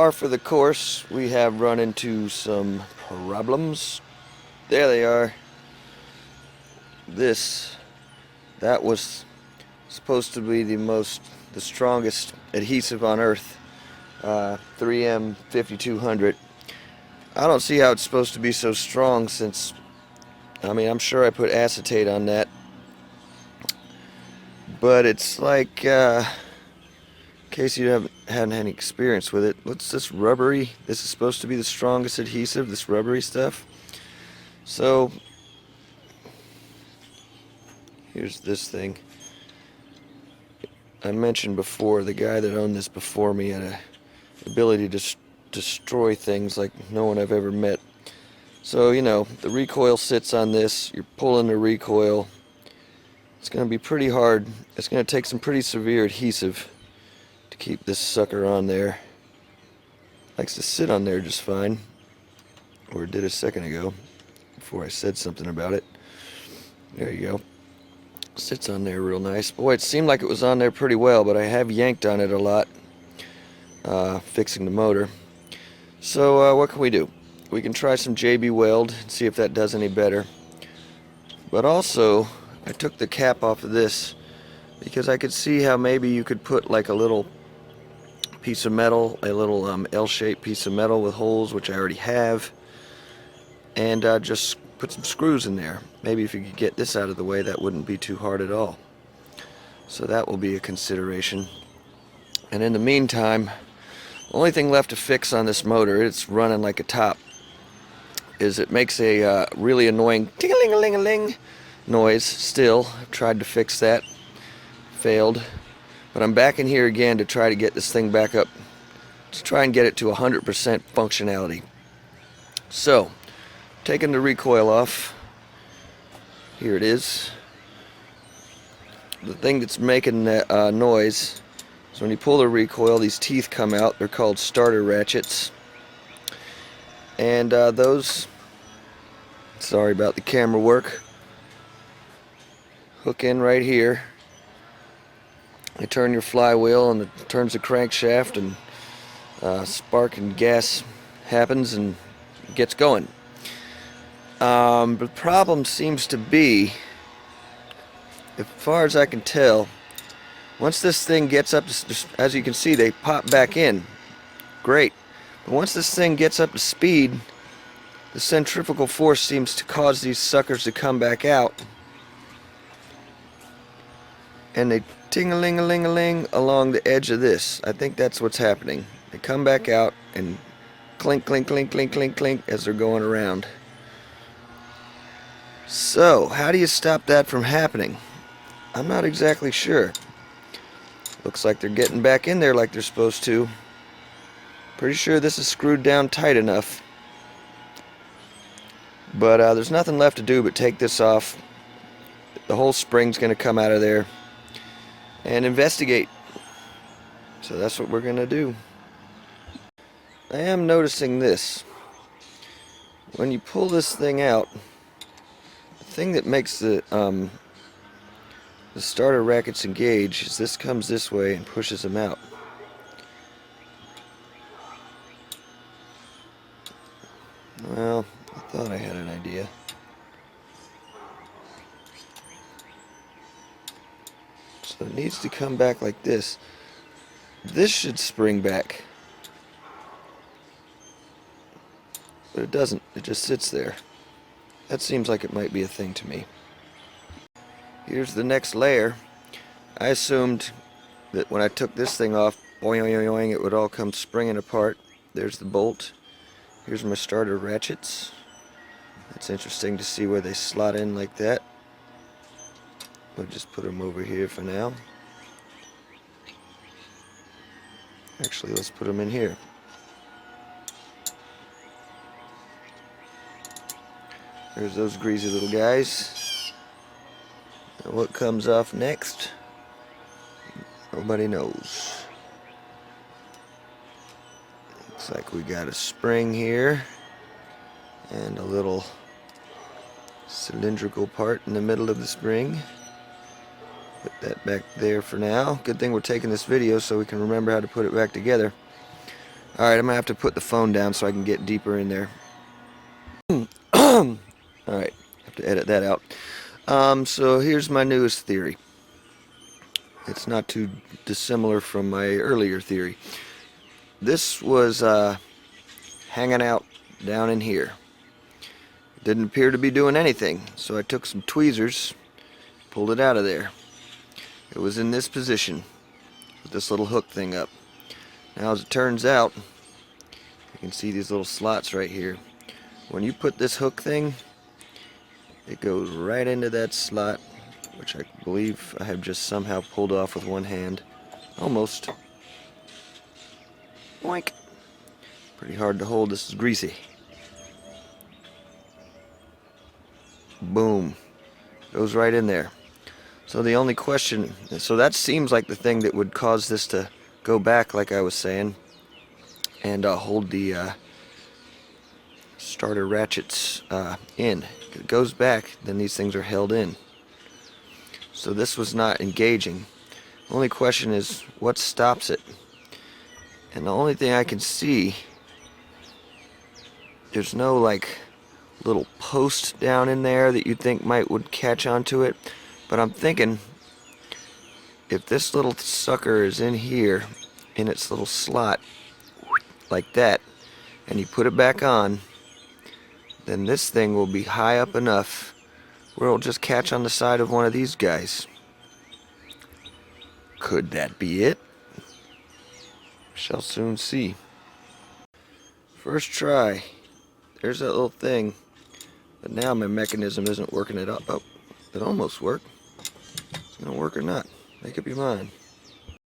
par for the course, we have run into some problems. There they are. That was supposed to be the strongest adhesive on earth. 3M 5200. I don't see how it's supposed to be so strong since, I'm sure I put acetate on that. But it's like, in case you haven't had any experience with it, what's this rubbery? This is supposed to be the strongest adhesive, this rubbery stuff. So, here's this thing. I mentioned before, the guy that owned this before me had an ability to destroy things like no one I've ever met. So, the recoil sits on this, you're pulling the recoil. It's going to be pretty hard. It's going to take some pretty severe adhesive to keep this sucker on there. Likes to sit on there just fine. Or it did a second ago, before I said something about it. There you go. Sits on there real nice. Boy, it seemed like it was on there pretty well, but I have yanked on it a lot, fixing the motor. So what can we do? We can try some JB Weld and see if that does any better. But also, I took the cap off of this because I could see how maybe you could put like a little piece of metal, a little L-shaped piece of metal with holes, which I already have, and just put some screws in there. Maybe if you could get this out of the way, that wouldn't be too hard at all. So that will be a consideration. And in the meantime, the only thing left to fix on this motor, it's running like a top, is it makes a really annoying ting-a-ling-a-ling-a-ling noise still. I've tried to fix that, failed, but I'm back in here again to try to get this thing back up, to try and get it to 100% functionality. So, taking the recoil off, here it is. The thing that's making that noise is when you pull the recoil, these teeth come out. They're called starter ratchets, and those, sorry about the camera work, hook in right here. You turn your flywheel and it turns the crankshaft, and spark and gas happens and it gets going. But the problem seems to be, as far as I can tell, once this thing gets up to, as you can see, they pop back in. Great. But once this thing gets up to speed, the centrifugal force seems to cause these suckers to come back out. And they ting-a-ling-a-ling-a-ling along the edge of this. I think that's what's happening. They come back out and clink, clink, clink, clink, clink, clink as they're going around. So, how do you stop that from happening? I'm not exactly sure. Looks like they're getting back in there like they're supposed to. Pretty sure this is screwed down tight enough. But there's nothing left to do but take this off. The whole spring's going to come out of there and investigate. So that's what we're going to do. I am noticing this. When you pull this thing out, the thing that makes the starter rackets engage is this comes this way and pushes them out. Well, I thought I had an idea. So it needs to come back like this. This should spring back. But it doesn't. It just sits there. That seems like it might be a thing to me. Here's the next layer. I assumed that when I took this thing off, boing, boing, boing, it would all come springing apart. There's the bolt. Here's my starter ratchets. It's interesting to see where they slot in like that. We'll just put them over here for now. Actually, let's put them in here. There's those greasy little guys. And what comes off next? Nobody knows. Looks like we got a spring here and a little cylindrical part in the middle of the spring. Put that back there for now. Good thing we're taking this video so we can remember how to put it back together. Alright, I'm gonna have to put the phone down so I can get deeper in there. Alright, have to edit that out. So here's my newest theory. It's not too dissimilar from my earlier theory. This was hanging out down in here. Didn't appear to be doing anything, so I took some tweezers, pulled it out of there. It was in this position with this little hook thing up. Now, as it turns out, you can see these little slots right here. When you put this hook thing, it goes right into that slot, which I believe I have just somehow pulled off with one hand. Almost. Boink. Pretty hard to hold. This is greasy. Boom. Goes right in there. So the only question, so that seems like the thing that would cause this to go back, like I was saying, and hold the starter ratchets in. If it goes back, then these things are held in. So this was not engaging. The only question is, what stops it? And the only thing I can see, there's no like little post down in there that you'd think would catch onto it. But I'm thinking, if this little sucker is in here, in its little slot, like that, and you put it back on, then this thing will be high up enough where it'll just catch on the side of one of these guys. Could that be it? Shall soon see. First try. There's that little thing. But now my mechanism isn't working it up. Oh, it almost worked. It's gonna work or not. Make up your mind.